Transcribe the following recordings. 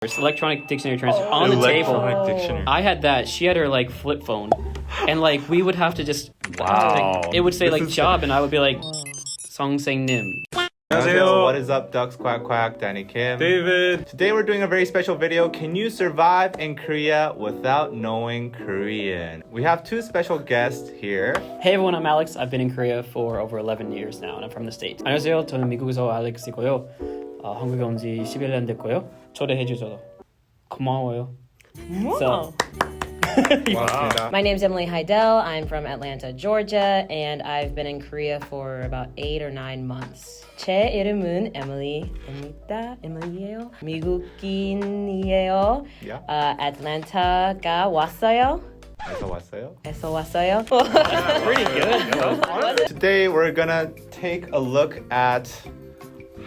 Electronic dictionary translator on the table. Dictionary. I had that. She had her like flip phone, and like we would have to just Wow. like, it would say like job, and I would be like Songsaeng-nim. 안녕하세요. What is up, ducks? Quack quack. Danny Kim. David. Today we're doing a very special video. Can you survive in Korea without knowing Korean? We have two special guests here. Hey everyone, I'm Alex. I've been in Korea for over 11 years now, and I'm from the States. 안녕하세요. 저는 미국에서 알렉스이고요. 한국에 온 지 11년 됐고요. 초대해주셔서 고마워요. So, Wow. My name's Emily Haydel. I'm from Atlanta, Georgia, and I've been in Korea for about 8 or 9 months. 제 이름은 Emily입니다. Emily예요. 미국인이에요. Yeah. Atlanta가 왔어요. 에서 왔어요? 에서 왔어요. pretty good. Today we're gonna take a look at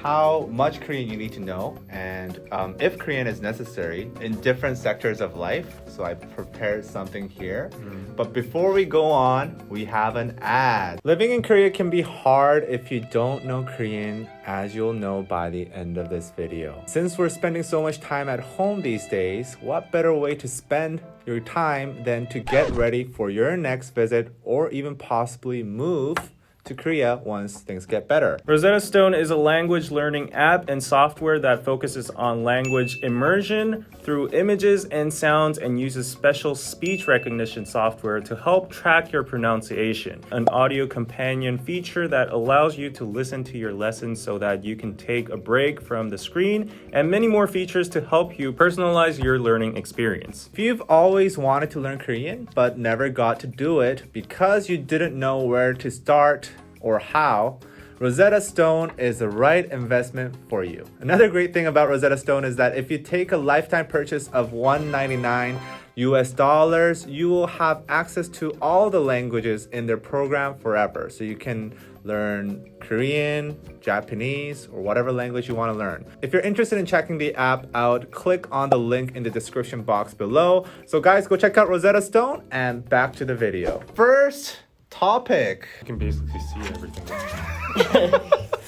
how much Korean you need to know and if Korean is necessary in different sectors of life. So I prepared something here. But before we go on, we have an ad. Living in Korea can be hard if you don't know Korean, as you'll know by the end of this video. Since we're spending so much time at home these days, what better way to spend your time than to get ready for your next visit or even possibly move to Korea once things get better. Rosetta Stone is a language learning app and software that focuses on language immersion through images and sounds and uses special speech recognition software to help track your pronunciation. An audio companion feature that allows you to listen to your lessons so that you can take a break from the screen, and many more features to help you personalize your learning experience. If you've always wanted to learn Korean but never got to do it because you didn't know where to start or how, Rosetta Stone is the right investment for you. Another great thing about Rosetta Stone is that if you take a lifetime purchase of $199 US, you will have access to all the languages in their program forever. So you can learn Korean, Japanese, or whatever language you want to learn. If you're interested in checking the app out, click on the link in the description box below. So guys, go check out Rosetta Stone and back to the video. First topic. You can basically see everything.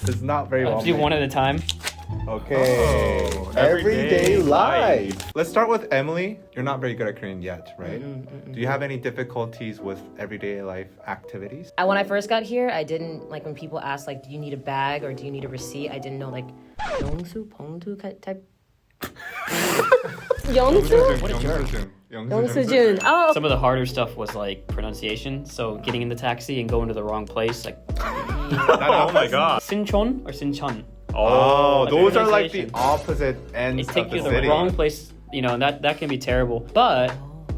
It's not very well Let's do made. one at a time. Okay. Oh, everyday everyday life. Let's start with Emily. You're not very good at Korean yet, right? Do you have any difficulties with everyday life activities? When I first got here, I didn't, like when people asked, like, do you need a bag or do you need a receipt? I didn't know, like, 영수, 봉투 type. 영수? What a jerk. 영수증. Oh, Some of the harder stuff was like pronunciation. So getting in the taxi and going to the wrong place, like Oh my god. Sinchon or Sinchon. Oh, Like those are like the pronunciation. opposite ends It of takes the you to city. the wrong place, you know, and that can be terrible. But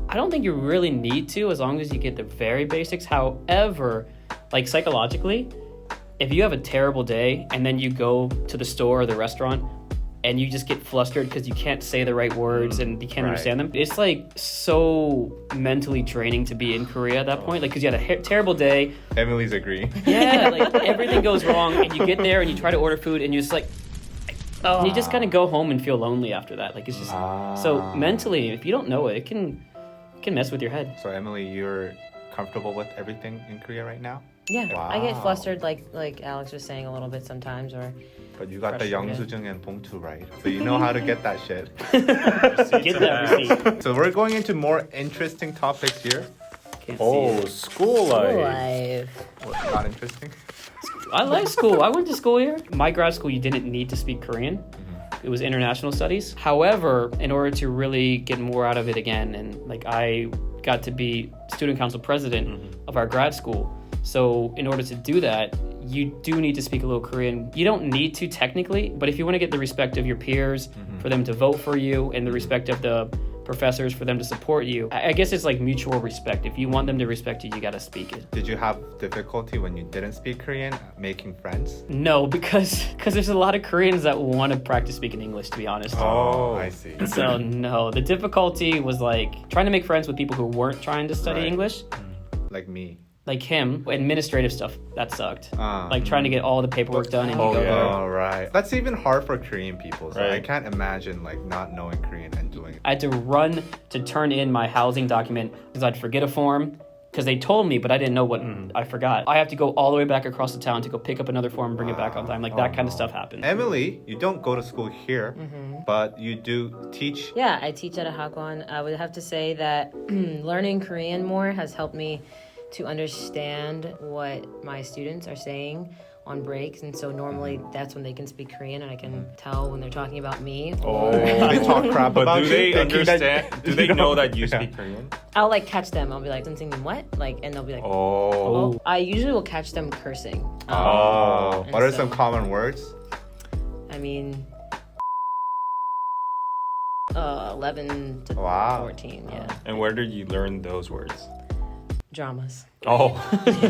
I don't think you really need to, as long as you get the very basics. However, like psychologically, if you have a terrible day and then you go to the store or the restaurant and you just get flustered because you can't say the right words and you can't Right. understand them, it's like so mentally draining to be in Korea at that point. Like, because you had a terrible day. Emily's agreeing. Yeah, like everything goes wrong and you get there and you try to order food and you're just like, and you just kind of go home and feel lonely after that. Like, it's just so mentally, if you don't know it, it can mess with your head. So Emily, you're comfortable with everything in Korea right now? yeah. I get Wow. flustered, like Alex was saying, a little bit sometimes, or But you got the Frustrated. 영수증 and 봉투 right. So you know how to get that shit. Get that receipt. So we're going into more interesting topics here. Can't Oh, see it. school life. life. What's not interesting? I like school. I went to school here. My grad school, you didn't need to speak Korean. It was international studies. However, in order to really get more out of it again, and like I got to be student council president of our grad school. So in order to do that, you do need to speak a little Korean. You don't need to technically, but if you want to get the respect of your peers, for them to vote for you, and the respect of the professors for them to support you, I guess it's like mutual respect. If you want them to respect you, you got to speak it. Did you have difficulty when you didn't speak Korean making friends? No, because there's a lot of Koreans that want to practice speaking English, to be honest. Oh, I see. So no, the difficulty was like trying to make friends with people who weren't trying to study Right. English. Like me. Like him, administrative stuff, that sucked. Ah. Like trying to get all the paperwork done and you Oh, go yeah. there. Oh, right. That's even hard for Korean people. So I Right. can't imagine like not knowing Korean and doing it. I had to run to turn in my housing document because I'd forget a form, because they told me, but I didn't know what I forgot. I have to go all the way back across the town to go pick up another form and bring it back on time. Like that kind of stuff happens. Emily, you don't go to school here, but you do teach. Yeah, I teach at a hagwon. I would have to say that learning Korean more has helped me to understand what my students are saying on breaks, and so normally that's when they can speak Korean and I can tell when they're talking about me. They talk crap But about do they you, thinking that- understand? Do they know that you speak Korean? I'll like catch them. I'll be like, "선생님, what?" Like, and they'll be like, Oh. "Oh." I usually will catch them cursing. Oh, And what are so- some common words? I mean, 11 to Wow. 14, yeah. And where did you learn those words? Dramas. Oh.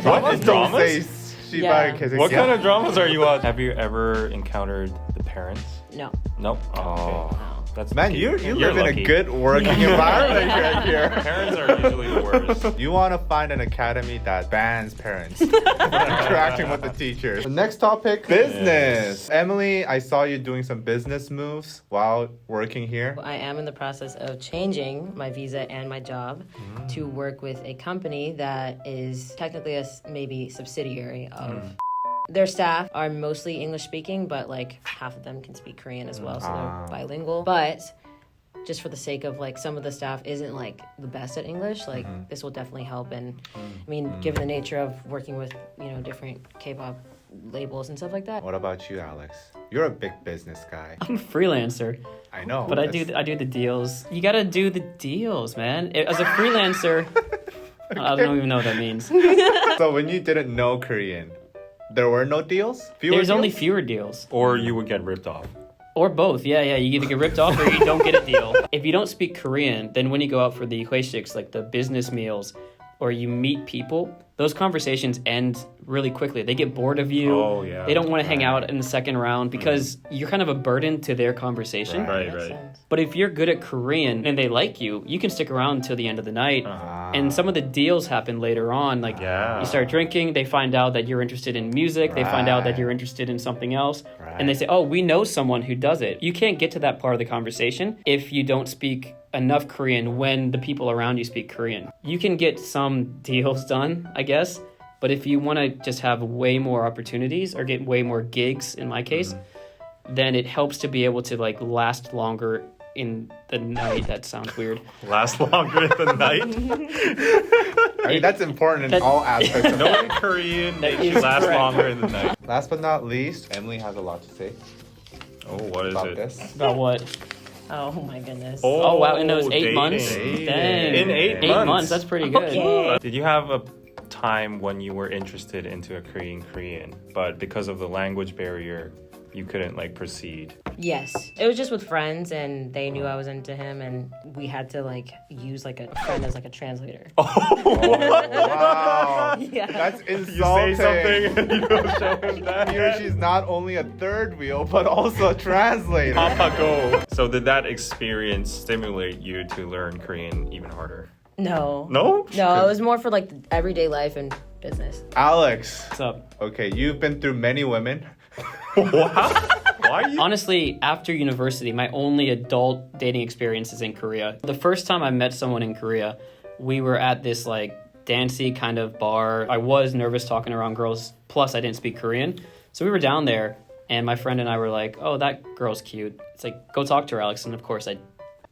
Dramas don't say Yeah. What kind of dramas are you on? Have you ever encountered the parents? No. Nope. Oh. Okay. That's Man, lucky. you You're live in lucky. a good working environment right here. Parents are usually the worst. You want to find an academy that bans parents from interacting with the teachers. The next topic, business. Emily, I saw you doing some business moves while working here. I am in the process of changing my visa and my job to work with a company that is technically a maybe subsidiary of. Their staff are mostly English speaking, but like half of them can speak Korean as well, so they're bilingual. But just for the sake of like some of the staff isn't like the best at English, like this will definitely help. And I mean, given the nature of working with, you know, different K-pop labels and stuff like that. What about you, Alex? You're a big business guy. I'm a freelancer, I know. but I do the deals. You gotta do the deals, man. As a freelancer, I don't even know what that means. So when you didn't know Korean, there were no deals? There's only fewer deals. Or you would get ripped off. Or both, yeah. You either get ripped off or you don't get a deal. If you don't speak Korean, then when you go out for the hueshiks, like the business meals, or you meet people, those conversations end really quickly. They get bored of you. Oh, yeah. They don't want to hang out in the second round because you're kind of a burden to their conversation. Right. Makes sense. But if you're good at Korean and they like you, you can stick around until the end of the night. And some of the deals happen later on. Like Yeah. you start drinking, they find out that you're interested in music, they find out that you're interested in something else. And they say, oh, we know someone who does it. You can't get to that part of the conversation if you don't speak enough Korean when the people around you speak Korean. You can get some deals done, I guess. But if you want to just have way more opportunities or get way more gigs, in my case, then it helps to be able to like last longer in the night. That sounds weird. Last longer in the night? I mean, that's important in all aspects of Knowing Korean makes you is last correct. longer in the night. Last but not least, Emily has a lot to say Oh, what is about it? this. About what? Oh my goodness. Oh, wow. In those 8 dating. months? Dating. Dang. In 8 8 months. months. That's pretty good. Okay. Did you have a time when you were interested into a Korean, but because of the language barrier, you couldn't like proceed? Yes. It was just with friends and they knew I was into him and we had to like use like a friend as like a translator. Wow. Yeah. That's You insulting. say something and you don't show him that. Here she's not only a third wheel, but also a translator. Papa go. So did that experience stimulate you to learn Korean even harder? No. No? No, it was more for like everyday life and business. Alex, What's up? okay, you've been through many women. Why you? Honestly, after university, my only adult dating experience is in Korea. The first time I met someone in Korea, we were at this like dancey kind of bar. I was nervous talking around girls, plus I didn't speak Korean. So we were down there, and my friend and I were like, oh, that girl's cute. It's like, go talk to her, Alex. And of course I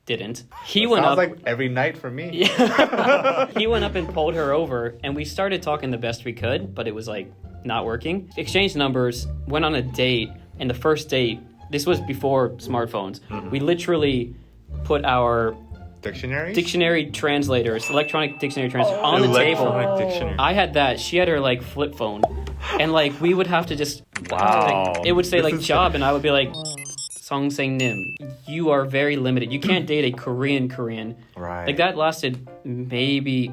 didn't. He went Sounds up. like every night for me. He went up and pulled her over, and we started talking the best we could, but it was like not working. Exchanged numbers, went on a date, and the first date, this was before smartphones. We literally put our Dictionaries? dictionary translators, electronic dictionary translators on the table. Electronic dictionary. I had that. She had her like flip phone, and like we would have to just Wow. like, it would say This like is- job, and I would be like, Song Nim, you are very limited. You can't date a Korean. Right. Like that lasted maybe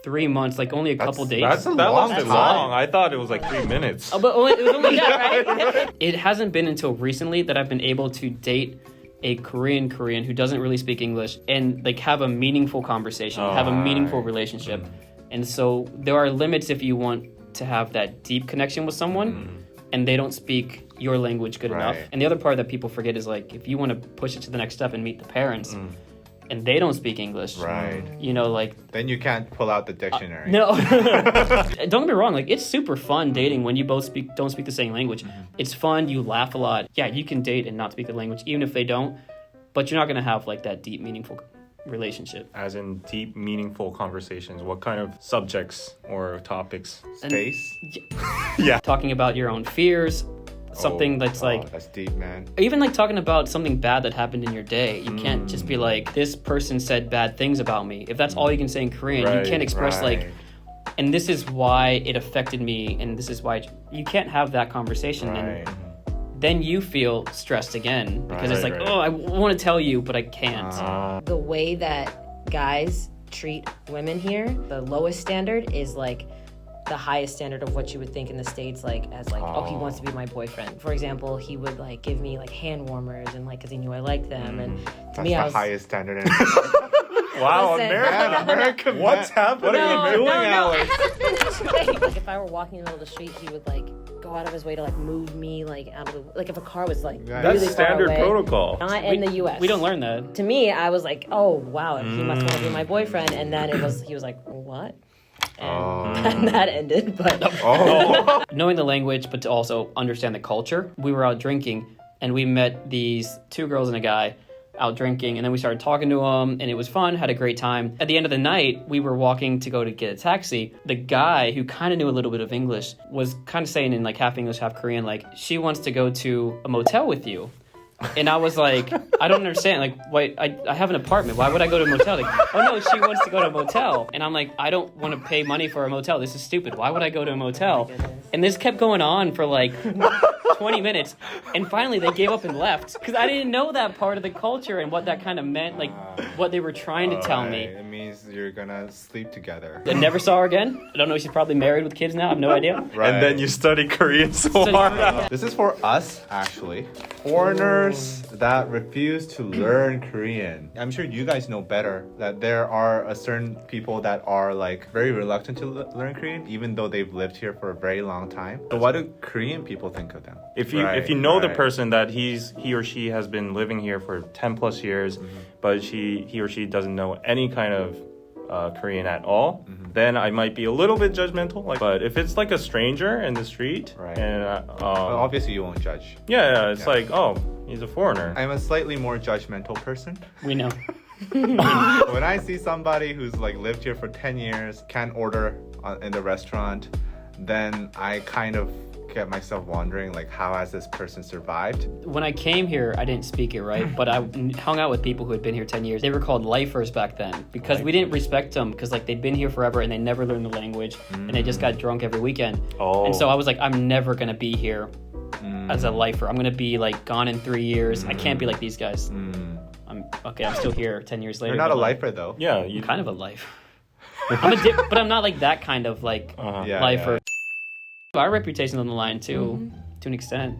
3 months, like only a couple days. that's a That long lasted time. long. I thought it was like 3 minutes. Oh, but it was only that, right? It hasn't been until recently that I've been able to date a Korean who doesn't really speak English and like have a meaningful conversation, have a meaningful relationship. And so there are limits if you want to have that deep connection with someone and they don't speak your language good enough. Right. And the other part that people forget is like if you want to push it to the next step and meet the parents, and they don't speak English. Right. You know, like Then you can't pull out the dictionary. no. Don't get me wrong, like it's super fun dating when you both don't speak the same language. It's fun, you laugh a lot. Yeah, you can date and not speak the language even if they don't, but you're not going to have like that deep meaningful relationship. As in deep, meaningful conversations. What kind of subjects or topics? Space? Talking about your own fears, something that's like that's deep, man. even like talking about something bad that happened in your day. You can't just be like, this person said bad things about me. If that's all you can say in Korean, you can't express like, and this is why it affected me, and this is why you can't have that conversation. And then you feel stressed again because it's like, oh, I want to tell you, but I can't. The way that guys treat women here, the lowest standard is like the highest standard of what you would think in the States, like as like, oh, he wants to be my boyfriend. For example, he would like give me like hand warmers and like, cause he knew I liked them. And to me, That's the highest standard. Wow, Listen, American. What's happening? What are you doing, Alex? Like if I were walking in the middle of the street, he would like go out of his way to like move me like out of the, like if a car was like That's really standard far away, protocol. not in the U.S. We don't learn that. To me, I was like, oh wow, he must want to be my boyfriend. And then he was like, what? And that ended. But Knowing the language, but to also understand the culture. We were out drinking, and we met these two girls and a guy out drinking, and then we started talking to them, and it was fun, had a great time. At the end of the night, we were walking to go to get a taxi. The guy, who kind of knew a little bit of English, was kind of saying in like half English, half Korean, like, she wants to go to a motel with you. And I was like, I don't understand. Like, wait, I have an apartment. Why would I go to a motel? Like, oh no, she wants to go to a motel. And I'm like, I don't want to pay money for a motel. This is stupid. Why would I go to a motel? And this kept going on for like 20 minutes. And finally they gave up and left. Because I didn't know that part of the culture and what that kind of meant, like what they were trying to tell me. It means you're gonna sleep together. I never saw her again. I don't know. She's probably married with kids now. I have no idea. Right. And then you study Korean so hard. This is for us, actually. Foreigners that refuse to learn Korean. I'm sure you guys know better that there are a certain people that are like very reluctant to learn Korean, even though they've lived here for a very long time. So what do Korean people think of them? If you know the person that he or she has been living here for 10 plus years, but he or she doesn't know any kind of Korean at all, then I might be a little bit judgmental. Like, but if it's like a stranger in the street, and well, obviously you won't judge. It's like, oh, he's a foreigner. I'm a slightly more judgmental person. We know. When I see somebody who's like lived here for 10 years, can't order in the restaurant, then I kind of get myself wondering, like, how has this person survived? When I came here, I didn't speak it right, but I hung out with people who had been here 10 years. They were called lifers back then because we didn't respect them because like they'd been here forever and they never learned the language and they just got drunk every weekend. And so I was like, I'm never gonna be here as a lifer. I'm gonna be like gone in 3 years. I can't be like these guys. I'm still here 10 years later. You're not a lifer though. Yeah, I'm kind of a life. But I'm not like that kind of like lifer. Our reputation on the line too, to an extent.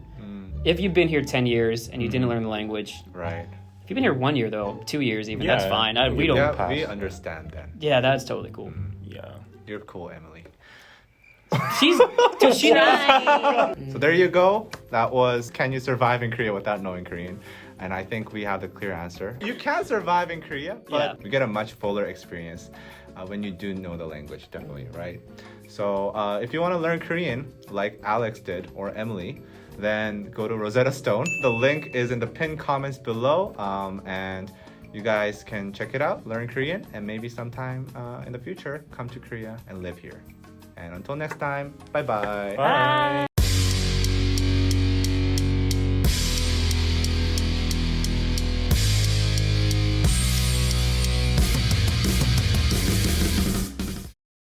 If you've been here 10 years and you didn't learn the language, right? If you've been here 1 year though, 2 years even, that's fine. We don't pass. We understand then. Yeah, that's totally cool. Yeah, you're cool, Emily. She's So there you go. That was, can you survive in Korea without knowing Korean? And I think we have the clear answer. You can survive in Korea, but you get a much fuller experience when you do know the language, definitely, right? So if you want to learn Korean, like Alex did, or Emily, then go to Rosetta Stone. The link is in the pinned comments below, and you guys can check it out, learn Korean, and maybe sometime in the future, come to Korea and live here. And until next time, bye-bye. Bye.